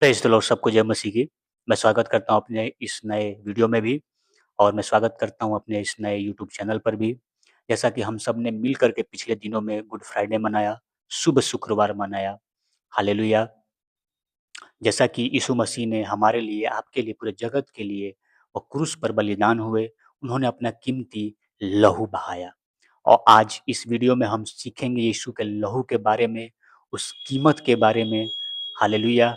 Praise the Lord, सबको जय मसीह की। मैं स्वागत करता हूँ अपने इस नए वीडियो में भी और मैं स्वागत करता हूँ अपने इस नए यूट्यूब चैनल पर भी। जैसा कि हम सब ने मिल कर के पिछले दिनों में गुड फ्राइडे मनाया, शुभ शुक्रवार मनाया, हालेलुया! जैसा कि यीशु मसीह ने हमारे लिए, आपके लिए, पूरे जगत के लिए वो क्रूस पर बलिदान हुए, उन्होंने अपना कीमती लहू बहाया। और आज इस वीडियो में हम सीखेंगे यीशु के लहू के बारे में, उस कीमत के बारे में, हालेलुया!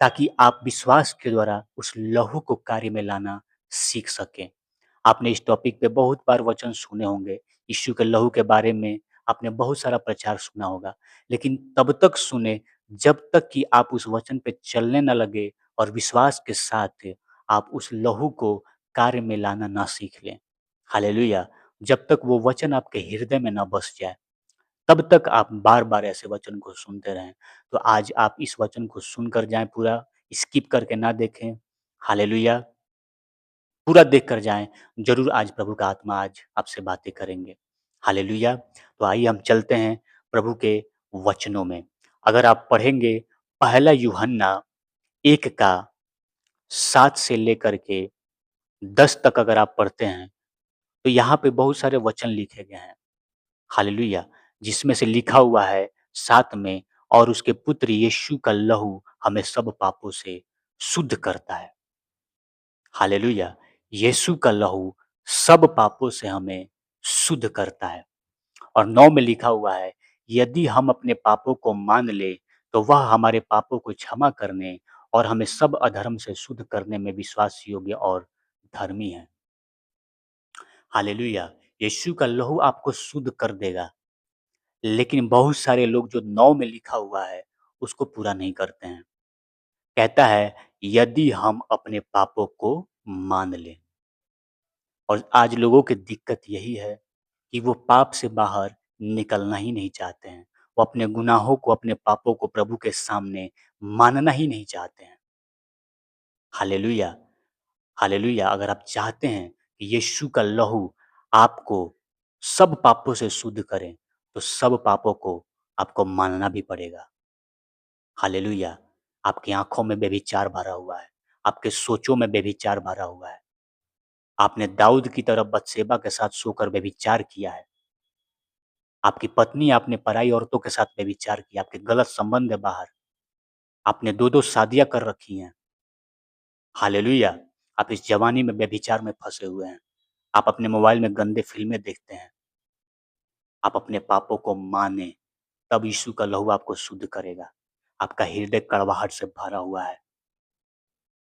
ताकि आप विश्वास के द्वारा उस लहू को कार्य में लाना सीख सकें। आपने इस टॉपिक पे बहुत बार वचन सुने होंगे, यीशु के लहू के बारे में आपने बहुत सारा प्रचार सुना होगा, लेकिन तब तक सुने जब तक कि आप उस वचन पे चलने ना लगे और विश्वास के साथ आप उस लहू को कार्य में लाना ना सीख लें। हालेलुया! जब तक वो वचन आपके हृदय में ना बस जाए, तब तक आप बार-बार ऐसे वचन को सुनते रहें। तो आज आप इस वचन को सुनकर जाएँ पूरा, स्किप करके ना देखें। हालेलुया! पूरा देख कर जाएँ, ज़रूर आज प्रभु का आत्मा आज आपसे बातें करेंगे। हालेलुया! तो आइए हम चलते हैं प्रभु के वचनों में। अगर आप पढ़ेंगे पहला यूहन्ना 1 का 7 से लेकर के 10 तक अगर आप पढ़ते हैं, तो यहाँ पे बहुत सारे वचन लिखे गए हैं। हालेलुया! जिसमें से लिखा हुआ है 7 में, और उसके पुत्र यीशु का लहू हमें सब पापों से शुद्ध करता है। हालेलुया! यीशु का लहू सब पापों से हमें शुद्ध करता है। और 9 में लिखा हुआ है, यदि हम अपने पापों को मान लें, तो वह हमारे पापों को क्षमा करने और हमें सब अधर्म से शुद्ध करने में विश्वास योग्य और धर्मी है। हालेलुया! यीशु का लहू आपको शुद्ध कर देगा। लेकिन बहुत सारे लोग जो 9 में लिखा हुआ है, उसको पूरा नहीं करते हैं। कहता है, यदि हम अपने पापों को मान लें। और आज लोगों की दिक्कत यही है कि वो पाप से बाहर निकलना ही नहीं चाहते हैं। वो अपने गुनाहों को, अपने पापों को प्रभु के सामने मानना ही नहीं चाहते हैं। हालेलुया! हालेलुया! अगर आप चाहते हैं कि यीशु का लहू आपको सब पापों से शुद्ध करे, तो सब पापों को आपको मानना भी पड़ेगा। हालेलुया! आपकी आँखों में व्यभिचार भरा हुआ है, आपके सोचों में व्यभिचार भरा हुआ है। आपने दाऊद की तरह बतशेबा के साथ सोकर व्यभिचार किया है। आपकी पत्नी, आपने पराई औरतों के साथ व्यभिचार किया, आपके गलत संबंध है बाहर। आपने 2-2 शादियाँ कर रखी हैं। हालेलुया! आप इस जवानी में व्यभिचार में फँसे हुए हैं। आप अपने मोबाइल में गंदे फ़िल्में देखते हैं। आप अपने पापों को मानें, तब यीशु का लहू आपको शुद्ध करेगा। आपका हृदय कड़वाहट से भरा हुआ है।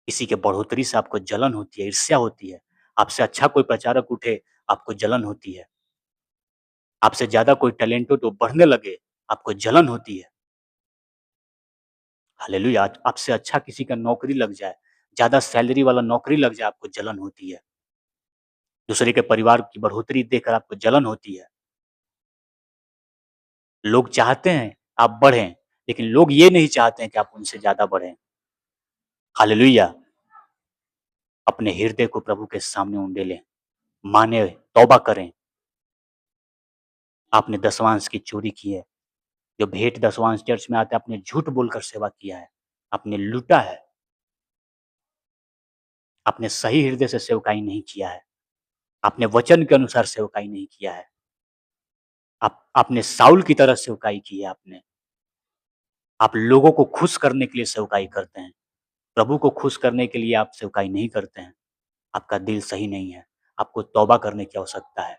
किसी के बढ़ोतरी से आपको जलन होती है, ईर्ष्या होती है। आपसे अच्छा कोई प्रचारक उठे, आपको जलन होती है। आपसे ज़्यादा कोई टैलेंट हो तो बढ़ने लगे, आपको जलन होती है। हालेलुया! आपसे अच्छा किसी का नौकरी लग जाए, ज़्यादा सैलरी वाला नौकरी लग जाए, आपको जलन होती है। दूसरे के परिवार की बढ़ोतरी देखकर आपको जलन होती है। लोग चाहते हैं आप बढ़ें, लेकिन लोग ये नहीं चाहते हैं कि आप उनसे ज़्यादा बढ़ें। हालेलुया! अपने हृदय को प्रभु के सामने उंडेलें, मानें, तौबा करें। आपने दशमांश की चोरी की है, जो भेंट दशमांश चर्च में आता है, आपने झूठ बोलकर सेवा किया है, आपने लूटा है, आपने सही हृदय से सेवकाई नहीं किया है, आपने वचन के अनुसार सेवकाई नहीं किया है। आपने साउल की तरह सेवकाई की है आपने। आप लोगों को खुश करने के लिए सेवकाई करते हैं। प्रभु को खुश करने के लिए आप सेवकाई नहीं करते हैं। आपका दिल सही नहीं है। आपको तौबा करने की आवश्यकता है।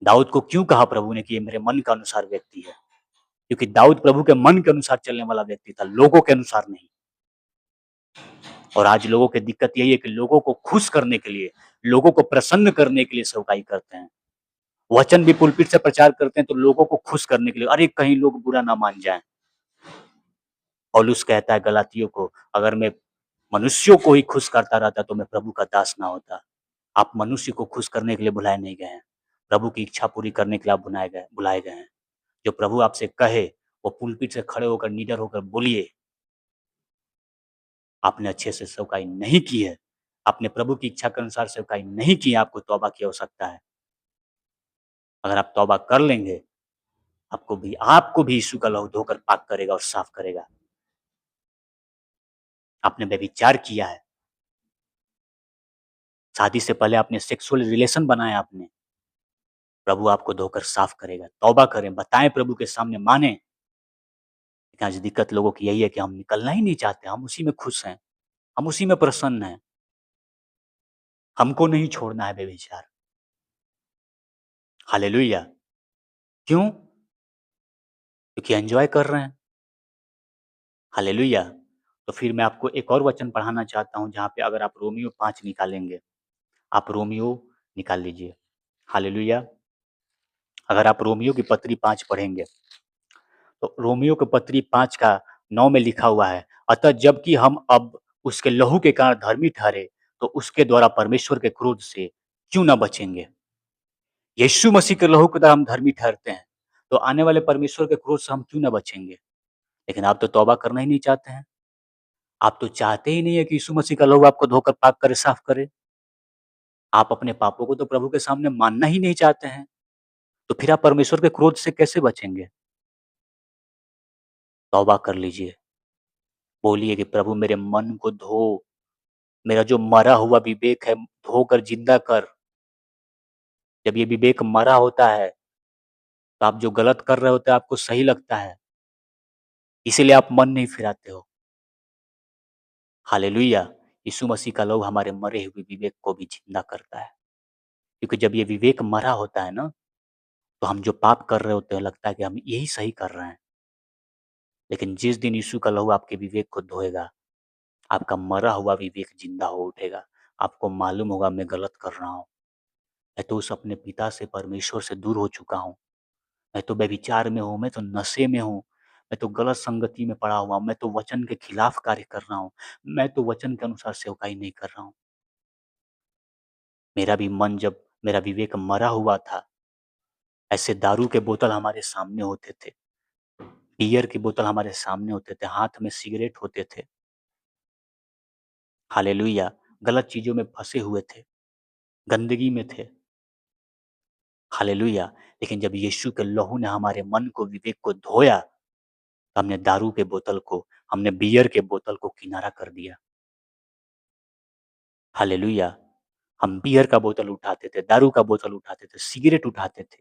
दाऊद को क्यों कहा प्रभु ने कि ये मेरे मन के अनुसार व्यक्ति है? क्योंकि दाऊद प्रभु के मन के अनुसार चलने वाला व्यक्ति था, लोगों के अनुसार नहीं। और आज लोगों की दिक्कत यही है कि लोगों को खुश करने के लिए, लोगों को प्रसन्न करने के लिए सेवकाई करते हैं। वचन भी पुलपिट से प्रचार करते हैं तो लोगों को खुश करने के लिए, अरे कहीं लोग बुरा ना मान जाएँ। पौलुस कहता है गलातियों को, अगर मैं मनुष्यों को ही खुश करता रहता तो मैं प्रभु का दास ना होता। आप मनुष्य को खुश करने के लिए बुलाए नहीं गए हैं। प्रभु की इच्छा पूरी करने के लिए आप बुलाए गए हैं। जो प्रभु आपसे कहे, वो पुलपिट से खड़े होकर, निडर होकर बोलिए। आपने अच्छे से सेवकाई नहीं की है। आपने प्रभु की इच्छा के अनुसार सेवकाई नहीं की है, आपको तौबा की आवश्यकता है। अगर आप तौबा कर लेंगे, आपको भी यीशु का लहू धोकर पाक करेगा और साफ करेगा। आपने व्यभिचार किया है, शादी से पहले आपने सेक्सुअल रिलेशन बनाया आपने, प्रभु आपको धोकर साफ करेगा। तौबा करें, बताएँ प्रभु के सामने, मानें। लेकिन आज दिक्कत लोगों की यही है कि हम निकलना ही नहीं चाहते, हम उसी में खुश हैं, हम उसी में प्रसन्न हैं। हमको नहीं छोड़ना है व्यभिचार। हालेलुया! क्यों? क्योंकि एन्जॉय कर रहे हैं। हालेलुया! तो फिर मैं आपको एक और वचन पढ़ाना चाहता हूँ जहाँ पे अगर आप रोमियो 5 निकालेंगे, आप रोमियो निकाल लीजिए। हालेलुया! अगर आप रोमियो की पत्री 5 पढ़ेंगे, तो रोमियो की पत्री 5 का 9 में लिखा हुआ है, अतः जबकि हम अब उसके लहू के कारण धर्मी ठहरे, तो उसके द्वारा परमेश्वर के क्रोध से क्यों न बचेंगे? यीशु मसीह के लहू के द्वारा हम धर्मी ठहरते हैं, तो आने वाले परमेश्वर के क्रोध से हम क्यों न बचेंगे? लेकिन आप तो तौबा करना ही नहीं चाहते हैं। आप तो चाहते ही नहीं है कि यीशु मसीह का लहू आपको धोकर पाक करे, साफ करे। आप अपने पापों को तो प्रभु के सामने मानना ही नहीं चाहते हैं, तो फिर आप परमेश्वर के क्रोध से कैसे बचेंगे? तौबा कर लीजिए, बोलिए कि प्रभु मेरे मन को धो, मेरा जो मरा हुआ विवेक है धोकर जिंदा कर। जब ये विवेक मरा होता है, तो आप जो गलत कर रहे होते हैं आपको सही लगता है, इसीलिए आप मन नहीं फिराते हो। हालेलुया! यीशु मसीह का लहू हमारे मरे हुए विवेक को भी जिंदा करता है, क्योंकि जब ये विवेक मरा होता है ना, तो हम जो पाप कर रहे होते हैं लगता है कि हम यही सही कर रहे हैं। लेकिन जिस दिन यीशु का लहू आपके विवेक को धोएगा, आपका मरा हुआ विवेक जिंदा हो उठेगा। आपको मालूम होगा मैं गलत कर रहा हूँ। मैं तो उस अपने पिता से, परमेश्वर से दूर हो चुका हूँ। मैं तो व्यभिचार में हूँ, मैं तो नशे में हूँ, मैं तो गलत संगति में पड़ा हुआ हूँ, मैं तो वचन के खिलाफ कार्य कर रहा हूँ, मैं तो वचन के अनुसार सेवकाई नहीं कर रहा हूँ। मेरा भी मन जब मेरा विवेक मरा हुआ था, ऐसे दारू के बोतल हमारे सामने होते थे, बियर की बोतल हमारे सामने होते थे, हाथ में सिगरेट होते थे। हालेलुया! गलत चीज़ों में फँसे हुए थे, गंदगी में थे। हालेलुया! लेकिन जब यीशु के लहू ने हमारे मन को, विवेक को धोया, तो हमने दारू के बोतल को, हमने बियर के बोतल को किनारा कर दिया। हालेलुया! हम बियर का बोतल उठाते थे, दारू का बोतल उठाते थे, सिगरेट उठाते थे।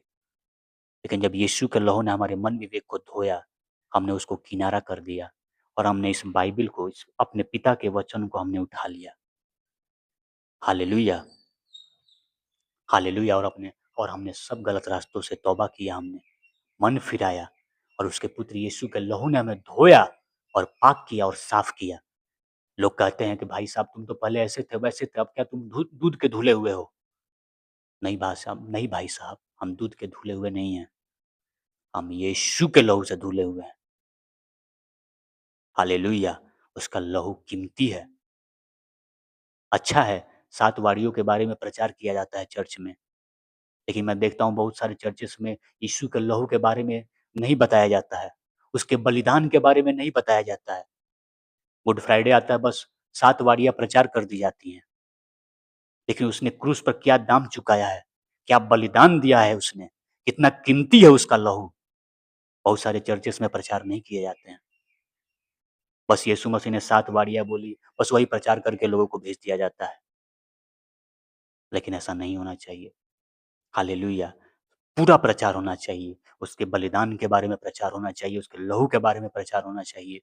लेकिन जब यीशु के लहू ने हमारे मन विवेक को धोया, हमने उसको किनारा कर दिया और हमने इस बाइबिल को, इस अपने पिता के वचन को हमने उठा लिया। हालेलुया! हालेलुया! और हमने सब गलत रास्तों से तौबा किया हमने, मन फिराया और उसके पुत्र यीशु के लहू ने हमें धोया और पाक किया और साफ किया। लोग कहते हैं कि भाई साहब तुम तो पहले ऐसे थे, वैसे थे, अब क्या तुम दूध के धुले हुए हो? नहीं भाई साहब, हम दूध के धुले हुए नहीं हैं, हम यीशु के लहू से धुले हुए हैं। हालेलुया! उसका लहू कीमती है। अच्छा है, 7 वारियों के बारे में प्रचार किया जाता है चर्च में, लेकिन मैं देखता हूँ बहुत सारे चर्चेस में यीशु के लहू के बारे में नहीं बताया जाता है, उसके बलिदान के बारे में नहीं बताया जाता है। गुड फ्राइडे आता है बस 7 वारियाँ प्रचार कर दी जाती हैं, लेकिन उसने क्रूस पर क्या दाम चुकाया है, क्या बलिदान दिया है उसने, कितना कीमती है उसका लहू, बहुत सारे चर्चेस में प्रचार नहीं किए जाते हैं। बस यीशु मसीह ने 7 वारियाँ बोली, बस वही प्रचार करके लोगों को भेज दिया जाता है, लेकिन ऐसा नहीं होना चाहिए। हालेलुया! पूरा प्रचार होना चाहिए, उसके बलिदान के बारे में प्रचार होना चाहिए, उसके लहू के बारे में प्रचार होना चाहिए,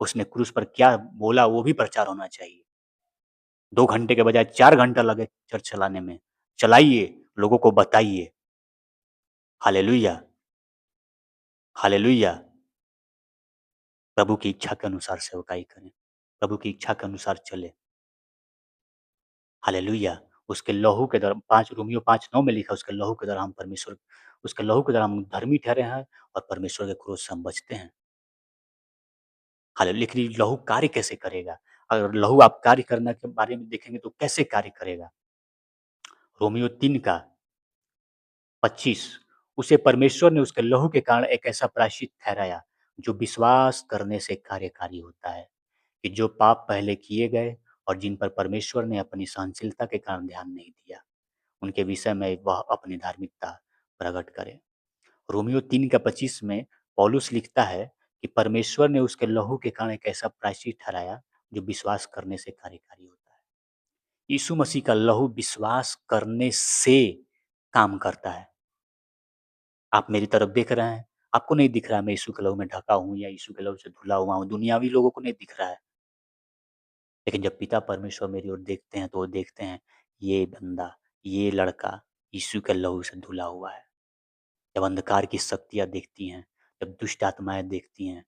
उसने क्रूस पर क्या बोला वो भी प्रचार होना चाहिए। 2 घंटे के बजाय 4 घंटा लगे चर्च चलाने में, चलाइए, लोगों को बताइए। हालेलुया! हालेलुया! प्रभु की इच्छा के अनुसार सेवकाई करें, प्रभु की इच्छा के अनुसार चलें। हालेलुया! उसके लहू के द्वारा 5 रोमियो 5:9 में लिखा है उसके लहू के द्वारा हम परमेश्वर, उसके लहू के द्वारा हम धर्मी ठहरे हैं और परमेश्वर के क्रोध से हम बचते हैं। लेकिन ये लहू कार्य कैसे करेगा? अगर लहू आप कार्य करने के बारे में देखेंगे तो कैसे कार्य करेगा? रोमियो 3 का 25, उसे परमेश्वर ने उसके लहू के कारण एक ऐसा प्रायश्चित ठहराया, जो विश्वास करने से कार्यकारी होता है, कि जो पाप पहले किए गए और जिन पर परमेश्वर ने अपनी सहनशीलता के कारण ध्यान नहीं दिया, उनके विषय में वह अपनी धार्मिकता प्रकट करे। रोमियो 3 का 25 में पौलुस लिखता है कि परमेश्वर ने उसके लहू के कारण एक ऐसा प्रायश्चित ठहराया, जो विश्वास करने से कार्यकारी होता है। यीशु मसीह का लहू विश्वास करने से काम करता है। आप मेरी तरफ देख रहे हैं, आपको नहीं दिख रहा है मैं यीशु के लहू में ढका हूँ या यीशु के लहू से धुला हुआ हूँ, दुनियावी लोगों को नहीं दिख रहा है। लेकिन जब पिता परमेश्वर मेरी ओर देखते हैं, तो वो देखते हैं ये बंदा, ये लड़का यीशु के लहू से धुला हुआ है। जब अंधकार की शक्तियाँ देखती हैं, जब दुष्ट आत्माएँ देखती हैं,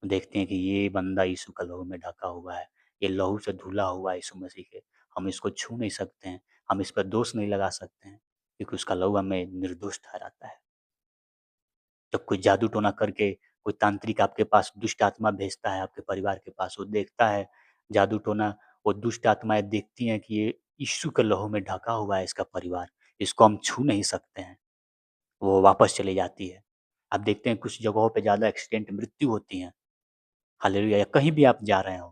देखते हैं कि ये बंदा यीशु का लहू में ढका हुआ है, ये लहू से धुला हुआ है यीशु मसीह के, हम इसको छू नहीं सकते हैं, हम इस पर दोष नहीं लगा सकते हैं, क्योंकि उसका लहू हमें निर्दोष ठहराता है। जब कोई जादू टोना करके, कोई तांत्रिक आपके पास दुष्ट आत्मा भेजता है आपके परिवार के पास, वो देखता है जादू टोना, वो दुष्ट आत्माएँ देखती हैं कि ये यीशु के लहू में ढका हुआ है इसका परिवार, इसको हम छू नहीं सकते हैं, वो वापस चली जाती है। आप देखते हैं कुछ जगहों पे ज़्यादा एक्सीडेंट, मृत्यु होती हैं, हालेलुया! या कहीं भी आप जा रहे हो,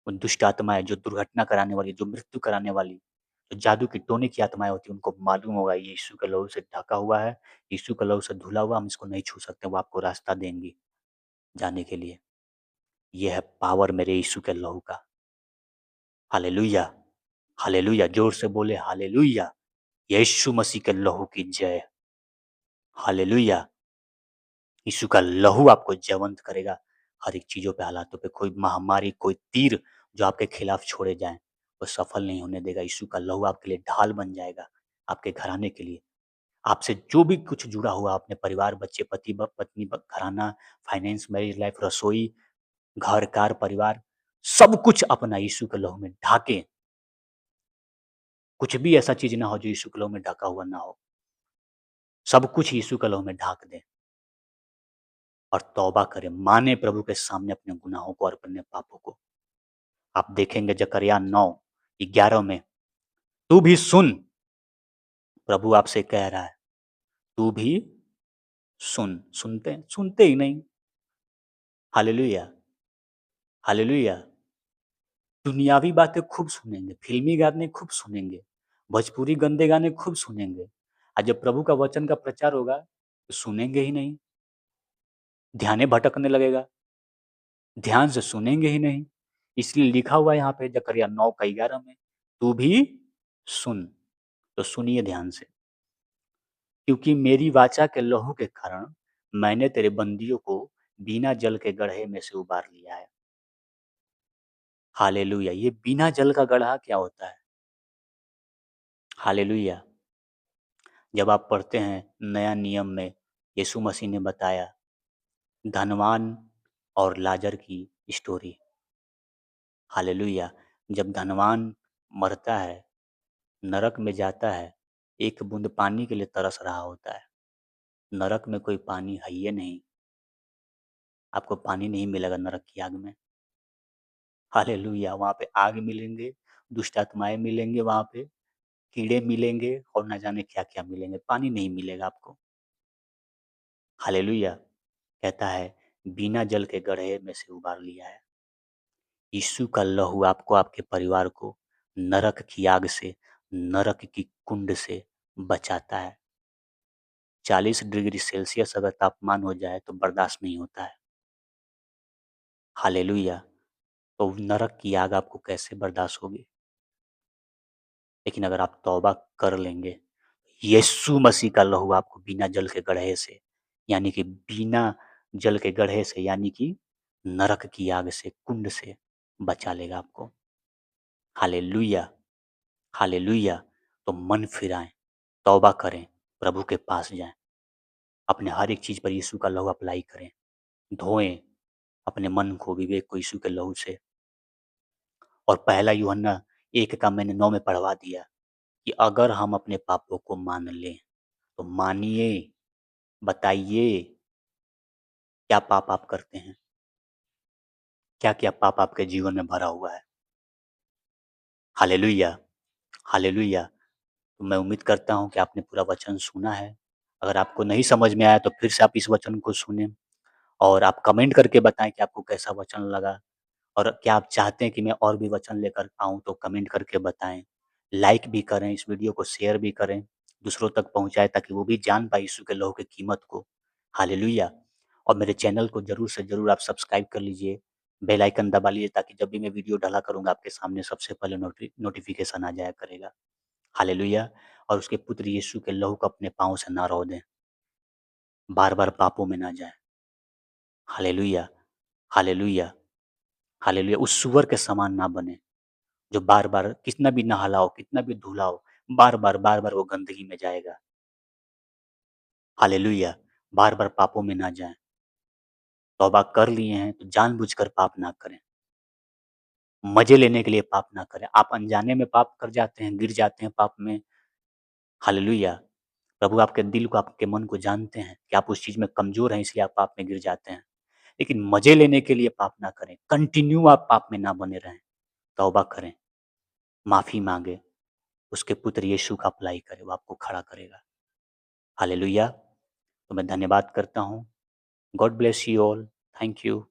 वो दुष्ट आत्माएँ जो दुर्घटना कराने वाली, जो मृत्यु कराने वाली, जो जादू की टोने की आत्माएँ होती हैं, उनको मालूम होगा ये यीशु के लहू से ढका हुआ है, यीशु के लहू से धुला हुआ, हम इसको नहीं छू सकते, वो आपको रास्ता देंगी जाने के लिए। ये है पावर मेरे यीशु के लहू का। हालेलुया! हालेलुया! ज़ोर से बोले हालेलुया! यीशु मसीह के लहू की जय। हालेलुया! यीशु का लहू आपको जयवंत करेगा हर एक चीज़ों पे, हालातों पे। कोई महामारी, कोई तीर जो आपके खिलाफ छोड़े जाएँ, वो सफल नहीं होने देगा। यीशु का लहू आपके लिए ढाल बन जाएगा, आपके घराने के लिए। आपसे जो भी कुछ जुड़ा हुआ, अपने परिवार, बच्चे, पति ब पत्नी ब घराना, फाइनेंस, मैरिज लाइफ, रसोई, घर-कार, परिवार, सब कुछ अपना यीशु के लहू में ढाकें। कुछ भी ऐसा चीज़ ना हो जो यीशु के लहू में ढका हुआ ना हो। सब कुछ यीशु के लहू में ढाक दें और तौबा करें, मानें प्रभु के सामने अपने गुनाहों को और अपने पापों को। आप देखेंगे जकर्या 9:11 में, तू भी सुन, प्रभु आपसे कह रहा है, तू भी सुन। सुनते ही नहीं। हालेलुया! हालेलुया! दुनियावी बातें खूब सुनेंगे, फ़िल्मी गाने खूब सुनेंगे, भोजपुरी गंदे गाने खूब सुनेंगे। जब प्रभु का वचन का प्रचार होगा, तो सुनेंगे ही नहीं, ध्यान भटकने लगेगा, ध्यान से सुनेंगे ही नहीं। इसलिए लिखा हुआ है यहाँ पे जकर्या 9:11 में, तू भी सुन। तो सुनिए ध्यान से, क्योंकि मेरी वाचा के लहू के कारण मैंने तेरे बंदियों को बिना जल के गड्ढे में से उबार लिया है। हालेलुया! ये बिना जल का गड्ढा क्या होता है? हालेलुया! जब आप पढ़ते हैं नया नियम में, यीशु मसीह ने बताया धनवान और लाजर की स्टोरी। हालेलुया! जब धनवान मरता है, नरक में जाता है, एक बूँद पानी के लिए तरस रहा होता है। नरक में कोई पानी है ही नहीं, आपको पानी नहीं मिलेगा नरक की आग में। हालेलुया! वहाँ पे आग मिलेंगे, दुष्ट आत्माएँ मिलेंगे वहाँ पे, कीड़े मिलेंगे और ना जाने क्या-क्या मिलेंगे, पानी नहीं मिलेगा आपको। हालेलुया! कहता है, बिना जल के गड्ढे में से उबार लिया है। यीशु का लहू आपको, आपके परिवार को नरक की आग से, नरक की कुंड से बचाता है। 40 डिग्री सेल्सियस अगर तापमान हो जाए तो बर्दाश्त नहीं होता है। हालेलुया! तो नरक की आग आपको कैसे बर्दाश्त होगी? लेकिन अगर आप तौबा कर लेंगे, यीशु मसीह का लहू आपको बिना जल के गड्ढे से, यानी कि बिना जल के गड्ढे से, यानी कि नरक की आग से, कुंड से बचा लेगा आपको। हालेलुया! हालेलुया! तो मन फिराएँ, तौबा करें, प्रभु के पास जाएँ, अपने हर एक चीज़ पर यीशु का लहू अप्लाई करें, धोएँ अपने मन को, विवेक को यीशु के लहू से। और पहला यूहन्ना 1 का मैंने 9 में पढ़वा दिया कि अगर हम अपने पापों को मान लें, तो मानिए, बताइए क्या पाप आप करते हैं? क्या-क्या पाप आपके जीवन में भरा हुआ है? हालेलुया! हालेलुया! तो मैं उम्मीद करता हूँ कि आपने पूरा वचन सुना है। अगर आपको नहीं समझ में आया तो फिर से आप इस वचन को सुनें और आप कमेंट करके बताएँ कि आपको कैसा वचन लगा और क्या आप चाहते हैं कि मैं और भी वचन लेकर आऊँ तो कमेंट करके बताएँ। लाइक भी करें, इस वीडियो को शेयर भी करें, दूसरों तक पहुँचाएँ ताकि वो भी जान पाएँ यीशु के लहू की कीमत को। हालेलुया! और मेरे चैनल को ज़रूर से ज़रूर आप सब्सक्राइब कर लीजिए बेल आइकन दबा लीजिए ताकि जब भी मैं वीडियो डाला करूँगा आपके सामने सबसे पहले नोटिफ़िकेशन आ जाया करेगा। हालेलुया! और उसके पुत्र यीशु के लहू को अपने पाँव से ना रौंदें, बार-बार पापों में ना जाएँ। हालेलुया! हालेलुया! हालेलुया! उस सूअर के समान ना बनें, जो बार-बार कितना भी नहलाओ, कितना भी धुलाओ, बार-बार वो गंदगी में जाएगा। हालेलुया! बार-बार पापों में ना जाएँ। तौबा कर लिए हैं तो जानबूझकर पाप ना करें। मज़े लेने के लिए पाप ना करें। आप अनजाने में पाप कर जाते हैं, गिर जाते हैं पाप में। हालेलुया! प्रभु आपके दिल को, आपके मन को जानते हैं कि आप उस चीज़ में कमज़ोर हैं, इसलिए आप पाप में गिर जाते हैं। लेकिन मज़े लेने के लिए पाप ना करें। कंटिन्यू आप पाप में ना बने रहें। तौबा करें, माफ़ी माँगे, उसके पुत्र यीशु का अप्लाई करें, वो आपको खड़ा करेगा। हालेलुया! तो मैं धन्यवाद करता हूँ। God bless you all. Thank you.